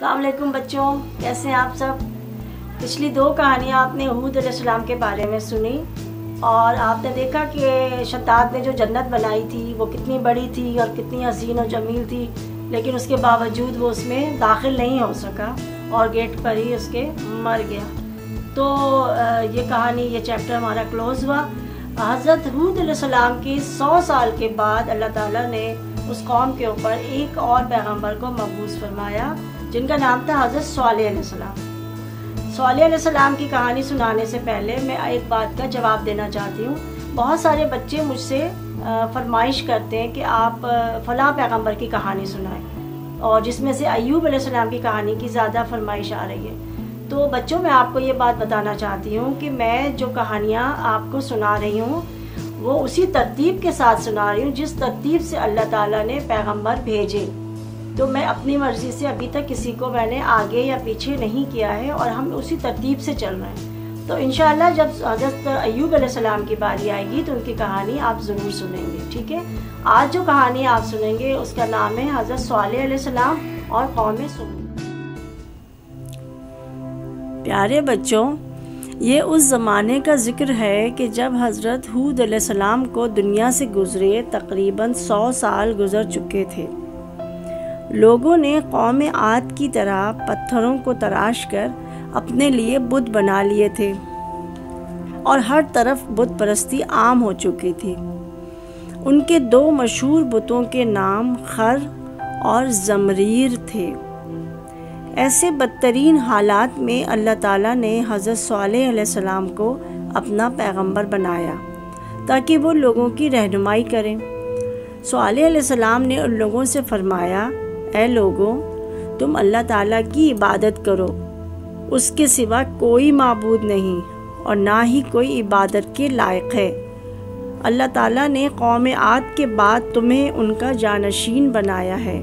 السلام علیکم بچوں، کیسے ہیں آپ سب؟ پچھلی دو کہانیاں آپ نے ہود علیہ السلام کے بارے میں سنی اور آپ نے دیکھا کہ شداد نے جو جنت بنائی تھی وہ کتنی بڑی تھی اور کتنی حسین و جمیل تھی، لیکن اس کے باوجود وہ اس میں داخل نہیں ہو سکا اور گیٹ پر ہی اس کے مر گیا۔ تو یہ کہانی، یہ چیپٹر ہمارا کلوز ہوا۔ حضرت ہود علیہ السلام کی 100 سال کے بعد اللہ تعالیٰ نے اس قوم کے اوپر ایک اور پیغمبر کو مبعوث فرمایا جن کا نام تھا حضرت صالح علیہ السلام۔ صالح علیہ السلام کی کہانی سنانے سے پہلے میں ایک بات کا جواب دینا چاہتی ہوں۔ بہت سارے بچے مجھ سے فرمائش کرتے ہیں کہ آپ فلاں پیغمبر کی کہانی سنائیں، اور جس میں سے ایوب علیہ السلام کی کہانی کی زیادہ فرمائش آ رہی ہے۔ تو بچوں، میں آپ کو یہ بات بتانا چاہتی ہوں کہ میں جو کہانیاں آپ کو سنا رہی ہوں وہ اسی ترتیب کے ساتھ سنا رہی ہوں جس ترتیب سے اللہ تعالیٰ نے پیغمبر بھیجے۔ تو میں اپنی مرضی سے ابھی تک کسی کو میں نے آگے یا پیچھے نہیں کیا ہے، اور ہم اسی ترتیب سے چل رہے ہیں۔ تو انشاءاللہ جب حضرت ایوب علیہ السلام کی باری آئے گی تو ان کی کہانی آپ ضرور سنیں گے، ٹھیک ہے؟ آج جو کہانی آپ سنیں گے اس کا نام ہے حضرت صالح علیہ السلام اور قوم سمود۔ پیارے بچوں، یہ اس زمانے کا ذکر ہے کہ جب حضرت ہود علیہ السلام کو دنیا سے گزرے تقریباً 100 سال گزر چکے تھے۔ لوگوں نے قوم عاد کی طرح پتھروں کو تراش کر اپنے لیے بت بنا لیے تھے اور ہر طرف بت پرستی عام ہو چکی تھی۔ ان کے 2 مشہور بتوں کے نام خر اور زمریر تھے۔ ایسے بدترین حالات میں اللہ تعالیٰ نے حضرت صالح علیہ السلام کو اپنا پیغمبر بنایا تاکہ وہ لوگوں کی رہنمائی کریں۔ صالح علیہ السلام نے ان لوگوں سے فرمایا، اے لوگوں، تم اللہ تعالیٰ کی عبادت کرو، اس کے سوا کوئی معبود نہیں اور نہ ہی کوئی عبادت کے لائق ہے۔ اللہ تعالیٰ نے قوم عاد کے بعد تمہیں ان کا جانشین بنایا ہے،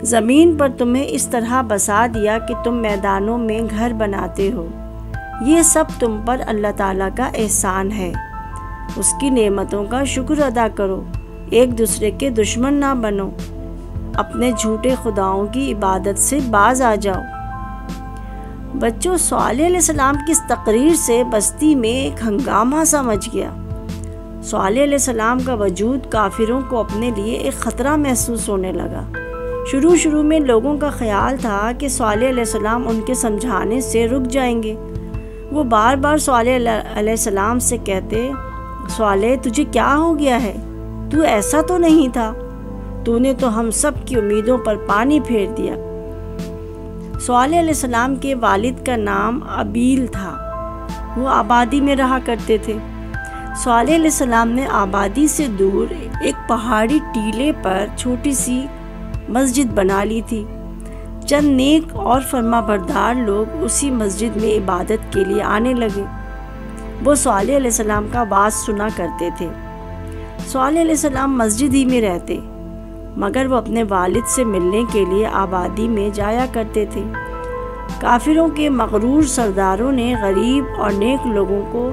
زمین پر تمہیں اس طرح بسا دیا کہ تم میدانوں میں گھر بناتے ہو۔ یہ سب تم پر اللہ تعالیٰ کا احسان ہے، اس کی نعمتوں کا شکر ادا کرو، ایک دوسرے کے دشمن نہ بنو، اپنے جھوٹے خداؤں کی عبادت سے باز آ جاؤ۔ بچوں، صالح علیہ السلام کی اس تقریر سے بستی میں ایک ہنگامہ سا مچ گیا۔ صالح علیہ السلام کا وجود کافروں کو اپنے لیے ایک خطرہ محسوس ہونے لگا۔ شروع میں لوگوں کا خیال تھا کہ صالح علیہ السلام ان کے سمجھانے سے رک جائیں گے۔ وہ بار بار صالح علیہ السلام سے کہتے، صالح، تجھے کیا ہو گیا ہے؟ تو ایسا تو نہیں تھا، تو نے تو ہم سب کی امیدوں پر پانی پھیر دیا۔ صالح علیہ السلام کے والد کا نام ابیل تھا، وہ آبادی میں رہا کرتے تھے۔ صالح علیہ السلام نے آبادی سے دور ایک پہاڑی ٹیلے پر چھوٹی سی مسجد بنا لی تھی۔ چند نیک اور فرما بردار لوگ اسی مسجد میں عبادت کے لیے آنے لگے۔ وہ صالح علیہ السلام کا وعظ سنا کرتے تھے۔ صالح علیہ السلام مسجد ہی میں رہتے، مگر وہ اپنے والد سے ملنے کے لیے آبادی میں جایا کرتے تھے۔ کافروں کے مغرور سرداروں نے غریب اور نیک لوگوں کو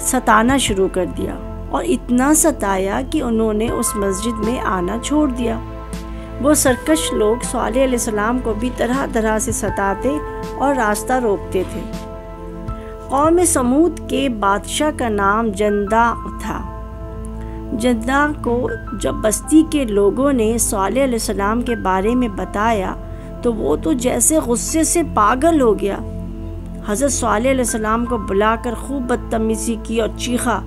ستانا شروع کر دیا، اور اتنا ستایا کہ انہوں نے اس مسجد میں آنا چھوڑ دیا۔ وہ سرکش لوگ صالح علیہ السلام کو بھی طرح طرح سے ستاتے اور راستہ روکتے تھے۔ قوم سمود کے بادشاہ کا نام جندع تھا۔ جندع کو جب بستی کے لوگوں نے صالح علیہ السلام کے بارے میں بتایا تو وہ تو جیسے غصے سے پاگل ہو گیا۔ حضرت صالح علیہ السلام کو بلا کر خوب بدتمیزی کی اور چیخا،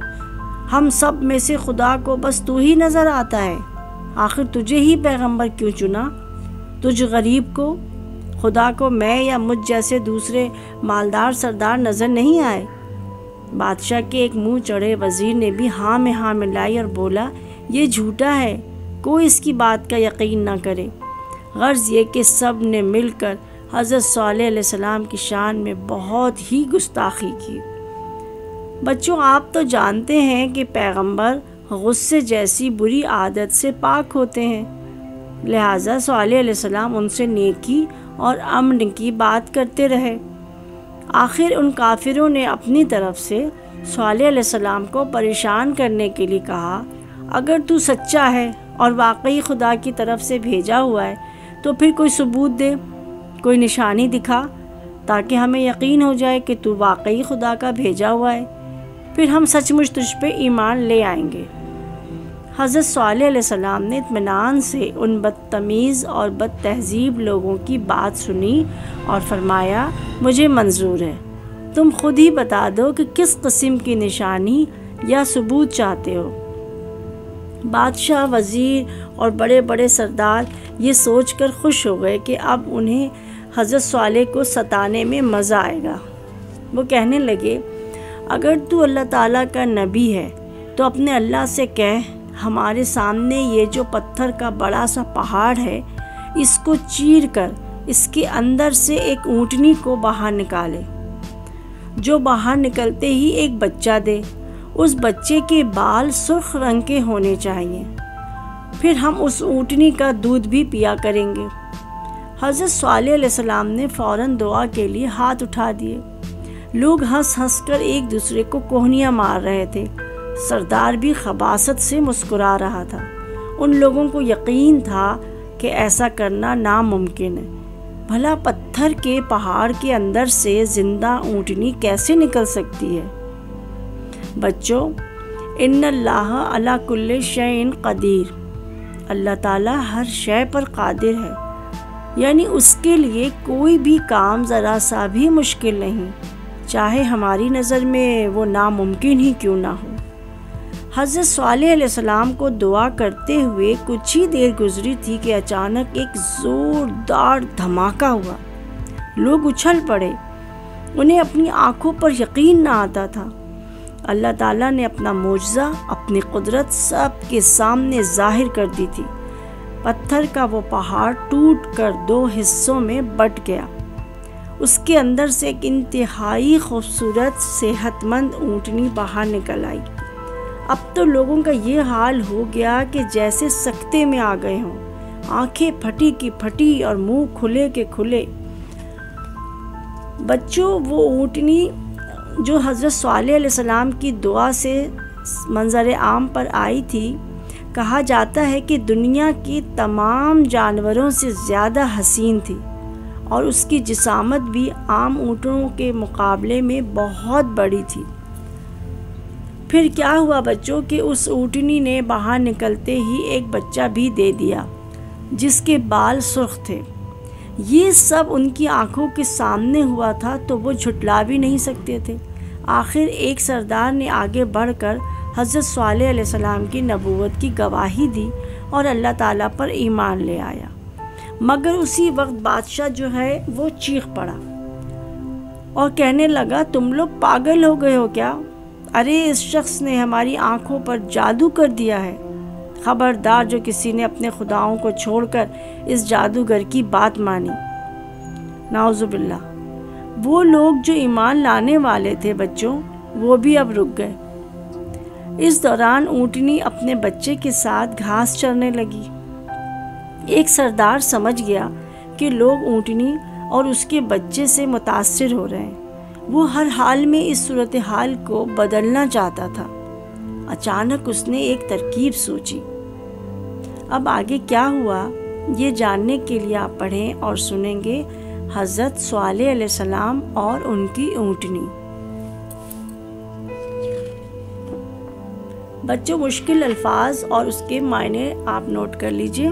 ہم سب میں سے خدا کو بس تو ہی نظر آتا ہے، آخر تجھے ہی پیغمبر کیوں چنا؟ تجھ غریب کو خدا کو میں یا مجھ جیسے دوسرے مالدار سردار نظر نہیں آئے؟ بادشاہ کے ایک منہ چڑھے وزیر نے بھی ہاں میں ہاں ملائی اور بولا، یہ جھوٹا ہے، کوئی اس کی بات کا یقین نہ کرے۔ غرض یہ کہ سب نے مل کر حضرت صالح علیہ السلام کی شان میں بہت ہی گستاخی کی۔ بچوں، آپ تو جانتے ہیں کہ پیغمبر غصے جیسی بری عادت سے پاک ہوتے ہیں، لہٰذا صالح علیہ السلام ان سے نیکی اور امن کی بات کرتے رہے۔ آخر ان کافروں نے اپنی طرف سے صالح علیہ السلام کو پریشان کرنے کے لیے کہا، اگر تو سچا ہے اور واقعی خدا کی طرف سے بھیجا ہوا ہے تو پھر کوئی ثبوت دے، کوئی نشانی دکھا تاکہ ہمیں یقین ہو جائے کہ تو واقعی خدا کا بھیجا ہوا ہے، پھر ہم سچ مچ تجھ پہ ایمان لے آئیں گے۔ حضرت صالح علیہ السلام نے اطمینان سے ان بدتمیز اور بد تہذیب لوگوں کی بات سنی اور فرمایا مجھے منظور ہے، تم خود ہی بتا دو کہ کس قسم کی نشانی یا ثبوت چاہتے ہو۔ بادشاہ، وزیر اور بڑے بڑے سردار یہ سوچ کر خوش ہو گئے کہ اب انہیں حضرت صالح کو ستانے میں مزہ آئے گا۔ وہ کہنے لگے اگر تو اللہ تعالیٰ کا نبی ہے تو اپنے اللہ سے کہہ ہمارے سامنے یہ جو پتھر کا بڑا سا پہاڑ ہے اس کو چیر کر اس کے اندر سے ایک اونٹنی کو باہر نکالے، جو باہر نکلتے ہی ایک بچہ دے، اس بچے کے بال سرخ رنگ کے ہونے چاہیے، پھر ہم اس اونٹنی کا دودھ بھی پیا کریں گے۔ حضرت صالح علیہ السلام نے فوراً دعا کے لیے ہاتھ اٹھا دیے۔ لوگ ہنس ہنس کر ایک دوسرے کو کوہنیاں مار رہے تھے۔ سردار بھی خباثت سے مسکرا رہا تھا۔ ان لوگوں کو یقین تھا کہ ایسا کرنا ناممکن ہے۔ بھلا پتھر کے پہاڑ کے اندر سے زندہ اونٹنی کیسے نکل سکتی ہے؟ بچوں، ان اللہ علی کل شیء قدیر، اللہ تعالیٰ ہر شے پر قادر ہے، یعنی اس کے لیے کوئی بھی کام ذرا سا بھی مشکل نہیں، چاہے ہماری نظر میں وہ ناممکن ہی کیوں نہ ہو۔ حضرت صالح علیہ السلام کو دعا کرتے ہوئے کچھ ہی دیر گزری تھی کہ اچانک ایک زوردار دھماکہ ہوا۔ لوگ اچھل پڑے، انہیں اپنی آنکھوں پر یقین نہ آتا تھا۔ اللہ تعالیٰ نے اپنا معجزہ، اپنی قدرت سب کے سامنے ظاہر کر دی تھی۔ پتھر کا وہ پہاڑ ٹوٹ کر 2 حصوں میں بٹ گیا۔ اس کے اندر سے ایک انتہائی خوبصورت صحت مند اونٹنی باہر نکل آئی۔ اب تو لوگوں کا یہ حال ہو گیا کہ جیسے سکتے میں آ گئے ہوں، آنکھیں پھٹی کی پھٹی اور منہ کھلے کے کھلے۔ بچوں، وہ اونٹنی جو حضرت صالح علیہ السلام کی دعا سے منظر عام پر آئی تھی، کہا جاتا ہے کہ دنیا کی تمام جانوروں سے زیادہ حسین تھی، اور اس کی جسامت بھی عام اونٹوں کے مقابلے میں بہت بڑی تھی۔ پھر کیا ہوا بچوں کہ اس اونٹنی نے باہر نکلتے ہی ایک بچہ بھی دے دیا جس کے بال سرخ تھے۔ یہ سب ان کی آنکھوں کے سامنے ہوا تھا تو وہ جھٹلا بھی نہیں سکتے تھے۔ آخر ایک سردار نے آگے بڑھ کر حضرت صالح علیہ السلام کی نبوت کی گواہی دی اور اللہ تعالیٰ پر ایمان لے آیا، مگر اسی وقت بادشاہ جو ہے وہ چیخ پڑا اور کہنے لگا تم لوگ پاگل ہو گئے ہو کیا؟ ارے اس شخص نے ہماری آنکھوں پر جادو کر دیا ہے۔ خبردار جو کسی نے اپنے خداؤں کو چھوڑ کر اس جادوگر کی بات مانی۔ نعوذ باللہ۔ وہ لوگ جو ایمان لانے والے تھے بچوں، وہ بھی اب رک گئے۔ اس دوران اونٹنی اپنے بچے کے ساتھ گھاس چرنے لگی۔ ایک سردار سمجھ گیا کہ لوگ اونٹنی اور اس کے بچے سے متاثر ہو رہے ہیں۔ وہ ہر حال میں اس صورتحال کو بدلنا چاہتا تھا۔ اچانک اس نے ایک ترکیب سوچی۔ اب آگے کیا ہوا یہ جاننے کے لیے آپ پڑھیں اور سنیں گے حضرت صالح علیہ السلام اور ان کی اونٹنی۔ بچوں، مشکل الفاظ اور اس کے معنی آپ نوٹ کر لیجئے۔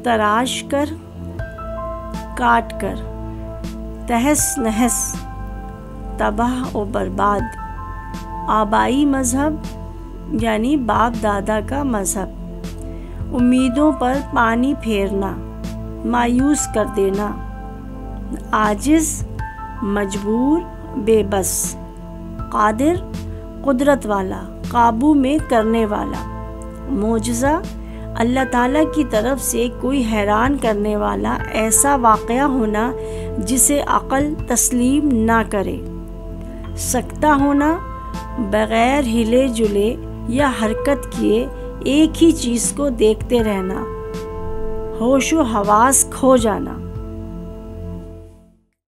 تراش کر، کاٹ کر، تہس نہس، تباہ و برباد، آبائی مذہب یعنی باپ دادا کا مذہب، امیدوں پر پانی پھیرنا، مایوس کر دینا، عاجز، مجبور، بے بس، قادر، قدرت والا، قابو میں کرنے والا، معجزہ، اللہ تعالیٰ کی طرف سے کوئی حیران کرنے والا ایسا واقعہ ہونا جسے عقل تسلیم نہ کرے، سکتہ ہونا، بغیر ہلے جلے یا حرکت کیے ایک ہی چیز کو دیکھتے رہنا، ہوش و حواس کھو جانا،